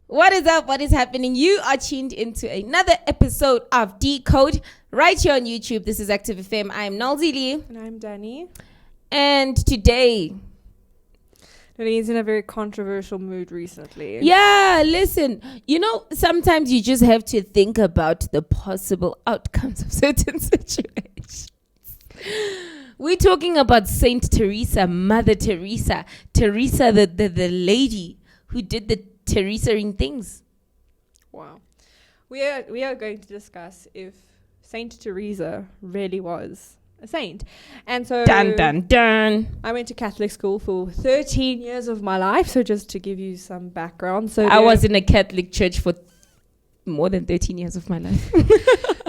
What is up? What is happening? You are tuned into another episode of Decode right here on YouTube. This is Active FM. I'm Nalzi Lee. And I'm Danny. And today... Danny's in a very controversial mood recently. Yeah, listen. You know, sometimes you just have to think about the possible outcomes of certain situations. We're talking about Saint Teresa, Mother Teresa. Teresa, the lady who did the Teresa-ing things. Wow. We are going to discuss if Saint Teresa really was a saint. And so Dun, dun, dun. I went to Catholic school for 13 years of my life. So just to give you some background. So I was in a Catholic church for more than 13 years of my life.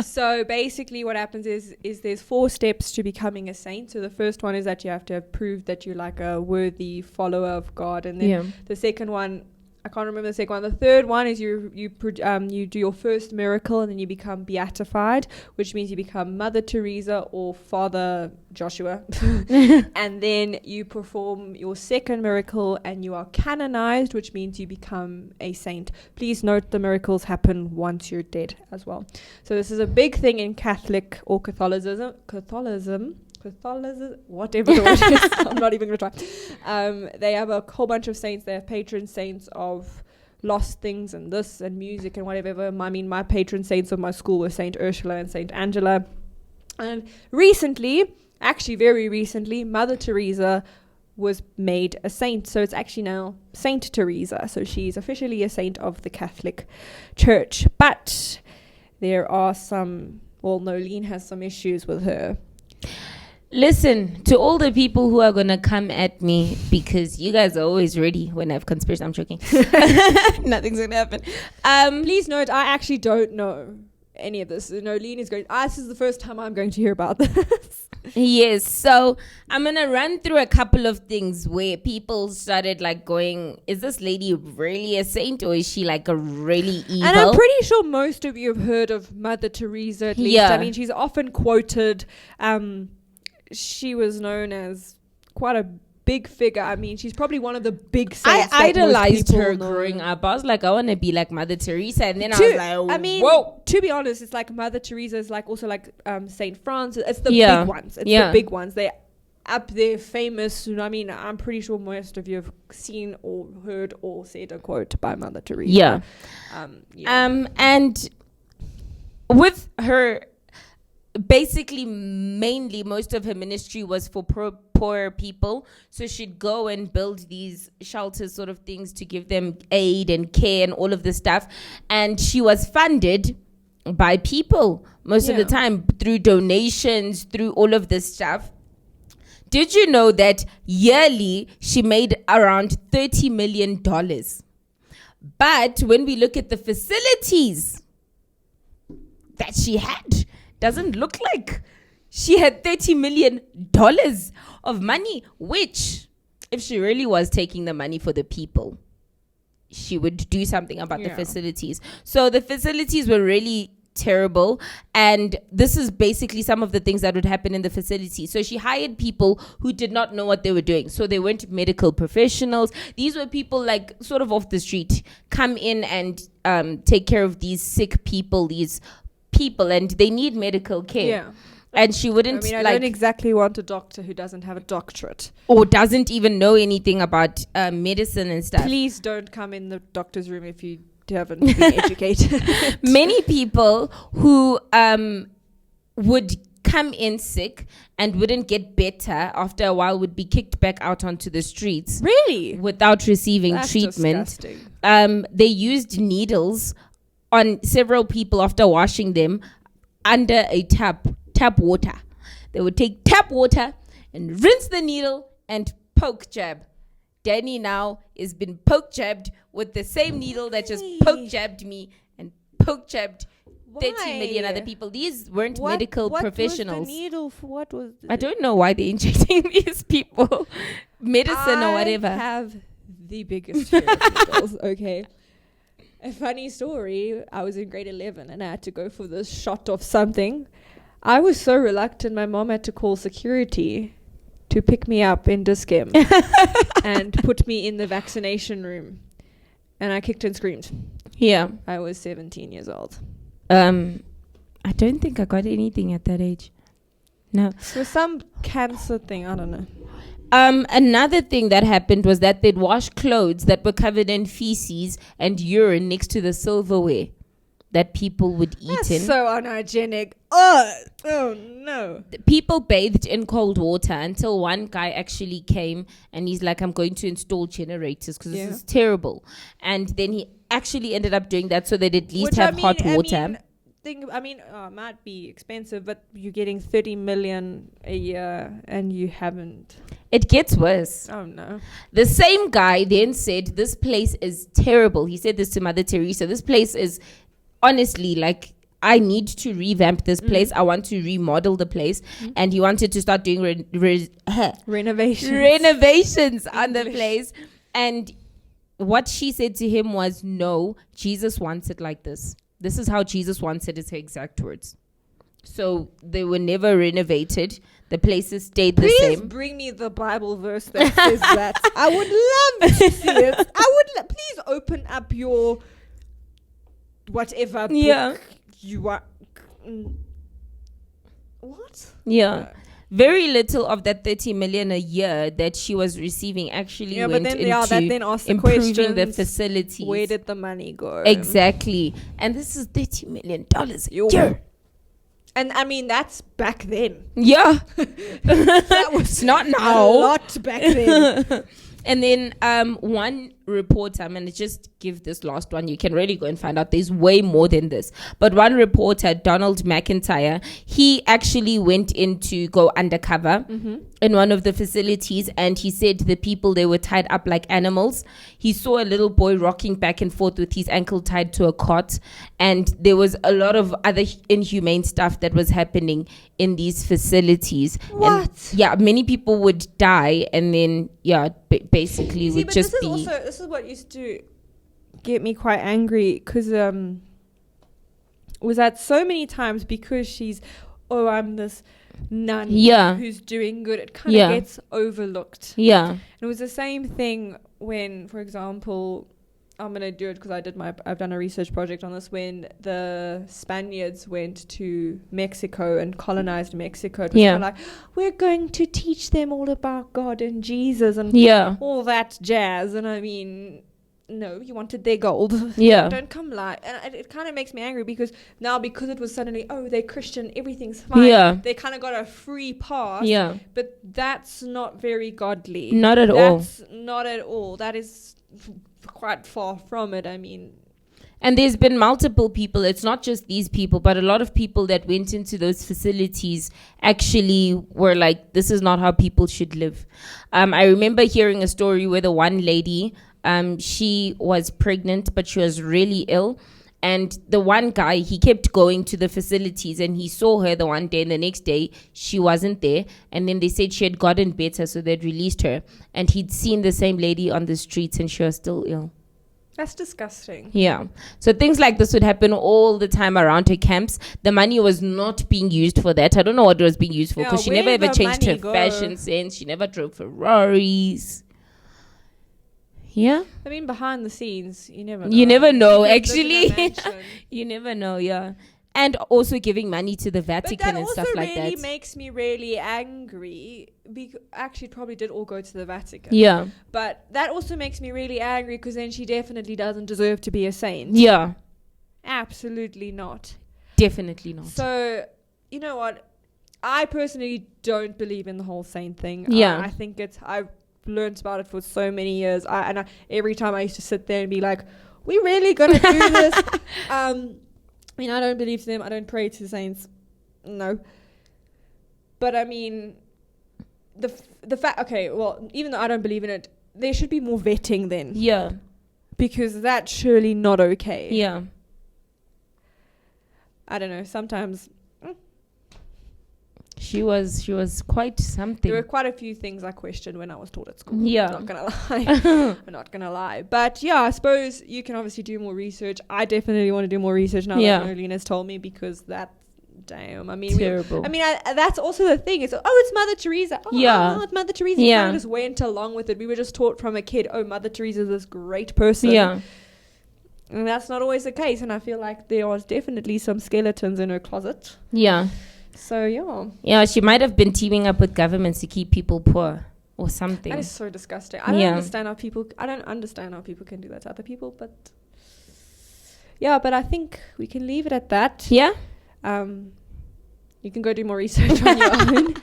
So basically what happens is there's 4 steps to becoming a saint. So the first one is that you have to have proved that you're like a worthy follower of God. And then the second one, I can't remember the second one. The third one is you do your first miracle and then you become beatified, which means you become Mother Teresa or Father Joshua. And then you perform your second miracle and you are canonized, which means you become a saint. Please note the miracles happen once you're dead as well. So this is a big thing in Catholic or Catholicism, whatever the word is. I'm not even going to try. They have a whole bunch of saints. They have patron saints of lost things and this and music and whatever. I mean, my patron saints of my school were Saint Ursula and Saint Angela. And recently, actually very recently, Mother Teresa was made a saint. So it's actually now Saint Teresa. So she's officially a saint of the Catholic Church. But there are some, well, Nolene has some issues with her. Listen, to all the people who are going to come at me, because you guys are always ready when I have conspiracy. I'm joking. Nothing's going to happen. Please note, I actually don't know any of this. Nolene is going, this is the first time I'm going to hear about this. Yes, so I'm going to run through a couple of things where people started like going, is this lady really a saint or is she like a really evil? And I'm pretty sure most of you have heard of Mother Teresa at least. Yeah. I mean, she's often quoted. She was known as quite a big figure. I mean, she's probably one of the big saints. I idolized her growing up. I was like, I want to be like Mother Teresa. And then I was like, I mean, whoa. To be honest, it's like Mother Teresa is like also like Saint Francis. It's the big ones. It's the big ones. They're up there, famous. I mean, I'm pretty sure most of you have seen or heard or said a quote by Mother Teresa. And with her, basically, mainly, most of her ministry was for poor people. So she'd go and build these shelters, sort of things, to give them aid and care and all of this stuff. And she was funded by people most of the time through donations, through all of this stuff. Did you know that yearly she made around $30 million? But when we look at the facilities that she had, doesn't look like she had $30 million of money, which if she really was taking the money for the people, she would do something about the facilities. So the facilities were really terrible, and this is basically some of the things that would happen in the facility. So she hired people who did not know what they were doing. So they weren't medical professionals. These were people like sort of off the street, come in and take care of these sick people, and they need medical care. And she wouldn't. I mean, I don't exactly want a doctor who doesn't have a doctorate or doesn't even know anything about medicine and stuff. Please don't come in the doctor's room if you haven't been educated. Many people who would come in sick and wouldn't get better after a while would be kicked back out onto the streets. Really? Without receiving That's treatment. Disgusting. They used needles on several people after washing them under a tap water. They would take tap water and rinse the needle and poke jab. Danny now has been poke jabbed with the same needle that just poke jabbed me and poke jabbed 30 million other people. These weren't medical professionals. Was the needle for? What was I don't know why they're injecting these people medicine or whatever. I have the biggest fear of needles. Okay. A funny story, I was in grade 11 and I had to go for this shot of something. I was so reluctant. My mom had to call security to pick me up in Discam and put me in the vaccination room. And I kicked and screamed. Yeah. I was 17 years old. I don't think I got anything at that age. No. It was some cancer thing. I don't know. Another thing that happened was that they'd wash clothes that were covered in feces and urine next to the silverware that people would eat That's in. so unhygienic. Oh no. People bathed in cold water until one guy actually came and he's like, I'm going to install generators because this is terrible. And then he actually ended up doing that so that at least have hot water. It might be expensive, but you're getting 30 million a year and you haven't. It gets worse. Oh no. The same guy then said, this place is terrible. He said this to Mother Teresa. This place is honestly like, I need to revamp this place. I want to remodel the place. And he wanted to start doing renovations on the place. And what she said to him was, no, Jesus wants it like this. This is how Jesus wants it, is her exact words. So they were never renovated. The places stayed the same. Please bring me the Bible verse that says that. I would love to see it. Please open up your whatever book you are. What? Yeah. Very little of that 30 million a year that she was receiving actually went into improving the facilities. Where did the money go? Exactly. And this is $30 million a year. And I mean, that's back then. Yeah. That was not now. A lot back then. And then one reporter, I'm going to just give this last one. You can really go and find out. There's way more than this. But one reporter, Donald McIntyre, he actually went in to go undercover in one of the facilities. And he said the people, they were tied up like animals. He saw a little boy rocking back and forth with his ankle tied to a cot. And there was a lot of other inhumane stuff that was happening in these facilities. What? And, many people would die. And then, basically would just be... This is what used to get me quite angry, because was that so many times because she's, I'm this nun who's doing good, it kind of gets overlooked. And it was the same thing when, for example, I'm going to do it because I've done a research project on this, when the Spaniards went to Mexico and colonized Mexico. It was kind of like, we're going to teach them all about God and Jesus and all that jazz. And I mean, no, you wanted their gold. Don't come lie. And it kind of makes me angry because now, because it was suddenly, they're Christian, everything's fine. They kind of got a free pass. But that's not very godly. Not at all. That's not at all. That is quite far from it. I mean, and there's been multiple people, it's not just these people, but a lot of people that went into those facilities actually were like, this is not how people should live. I remember hearing a story where the one lady, she was pregnant, but she was really ill. And the one guy, he kept going to the facilities and he saw her the one day, and the next day she wasn't there. And then they said she had gotten better, so they'd released her. And he'd seen the same lady on the streets and she was still ill. That's disgusting. Yeah. So things like this would happen all the time around her camps. The money was not being used for that. I don't know what it was being used for, because she never ever changed her fashion sense. She never drove Ferraris. Yeah. I mean, behind the scenes, you never know. You never know, actually. You never know, And also giving money to the Vatican and stuff like that. But that also really makes me really angry. Actually, it probably did all go to the Vatican. Yeah. But that also makes me really angry, because then she definitely doesn't deserve to be a saint. Yeah. Absolutely not. Definitely not. So, you know what? I personally don't believe in the whole saint thing. Yeah. I think I've learned about it for so many years. Every time I used to sit there and be like, we really gonna do this? I mean, I don't believe to them. I don't pray to the saints. No. But I mean, the fact, okay, well, even though I don't believe in it, there should be more vetting then. Yeah. Because that's surely not okay. Yeah. I don't know. Sometimes she was quite something. there were quite a few things I questioned when I was taught at school. Yeah. I'm not gonna lie. I'm not gonna lie. But yeah, I suppose you can obviously do more research. I definitely want to do more research now that Marlena's told me, because that damn. I mean, terrible. That's also the thing. It's Mother Teresa. It's Mother Teresa. You kind of just went along with it. We were just taught from a kid, Mother Teresa is this great person. Yeah. And that's not always the case. And I feel like there was definitely some skeletons in her closet. Yeah. So, yeah. Yeah, she might have been teaming up with governments to keep people poor or something. That is so disgusting. I don't understand how people can do that to other people. But, yeah, but I think we can leave it at that. Yeah. You can go do more research on your own.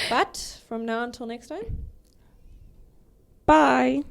But from now until next time, bye.